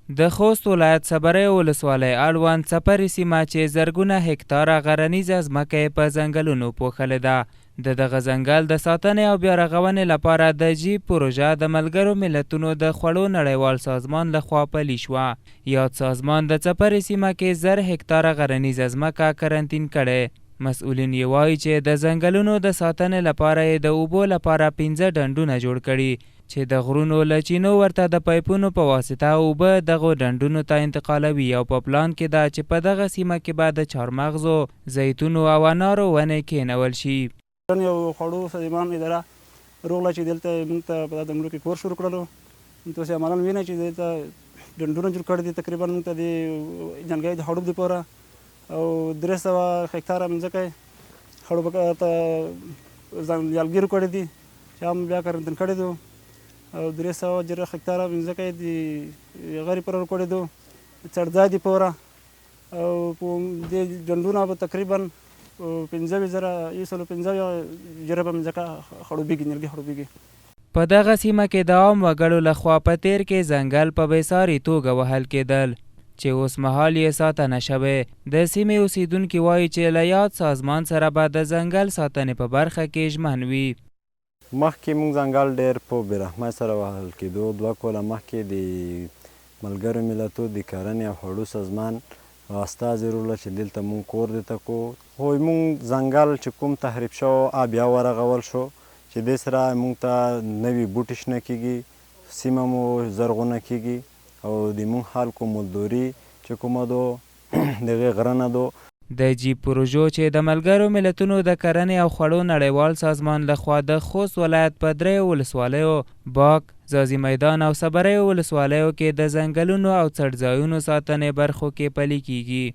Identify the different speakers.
Speaker 1: د خوست ولایت صبری ولسوالۍ اړوند څپرې سیمه چې زرګونه هکتاره غرنیزه ځمکه یې په ځنګلونو پوښلې ده. د دغه ځنګل د ساتنې او بیا رغونې لپاره د جیپ پروژه د ملګرو ملتونو د خوړو نړیوال سازمان لخوا پلي شوه. یاد سازمان د څپرې سیمه کې 1000 هکتاره غرنیزه ځمکه کرنتین کړې. مسؤلین یې وایي چې د ځنګلونو د ساتنې لپاره یې د اوبو لپاره 15 ډنډونه جوړ کړي چې د غرونو له چینو ورته د پایپونو په واسطه اوبه دغو ډنډونو ته انتقالوي او په پلان کې ده چې په دغه سیمه کې به د چهارمغزو، زیتونو او انارو ونې کېنول شي.
Speaker 2: یو خوړو سازمان اداره روغله چې دلته موږ ته په دغه کې کور شروع کړلو، نو تاسو عملاً وینئ چې دلته ډنډونه جوړ کړي دي تقریبا موږ ته د جنګۍ د خړوب دپاره او 300 هکتاره مځکه خړوب ته جلګیرو کړي دي چې هم بیا کرنتین کړي دي او 300 هکتاره مځکه یې د غرې پر کړي دي څړځای دي پوره او په دې ډنډونه به تقریبا 15,000 جربه مځکه خړوبېږي، نیالګي خړوبېږي.
Speaker 1: په دغه سیمه کې د عام وګړو لخوا په تیر کې ځنګل په بېساري توګه وهل کېدل چې اوس مهال یې ساتنه شوې. د سیمې اوسیدونکي وایي چې له یاد سازمان سره به د ځنګل ساتنې په برخه کې ژمن وي.
Speaker 3: مخکې موږ ځنګل ډېر په بېرحمۍ سره وهل کېدو. 2 کاله مخکې د ملګرو ملتو د کرنې او خوړو سازمان استازي روله چې دلته موږ کور دلته کو خو موږ ځنګل چې کوم تحریف شو بیا ورغول شو چې دې سره موږ ته نوي بوټي شنه کېږي، سیمه مو زرغونه کېږي او د موږ خلکو مزدوري چې کومه دو دغې غره نه دو.
Speaker 1: د جیپ پروژو چې د ملګرو ملتونو د کرنې او خوړو نړیوال سازمان لخوا د خوست ولایت په 3 ولسوالیو باک، ځاځي میدان او صبری ولسوالیو کې د ځنګلونو او څړځایونو ساتنې برخو کې پلي کیږي.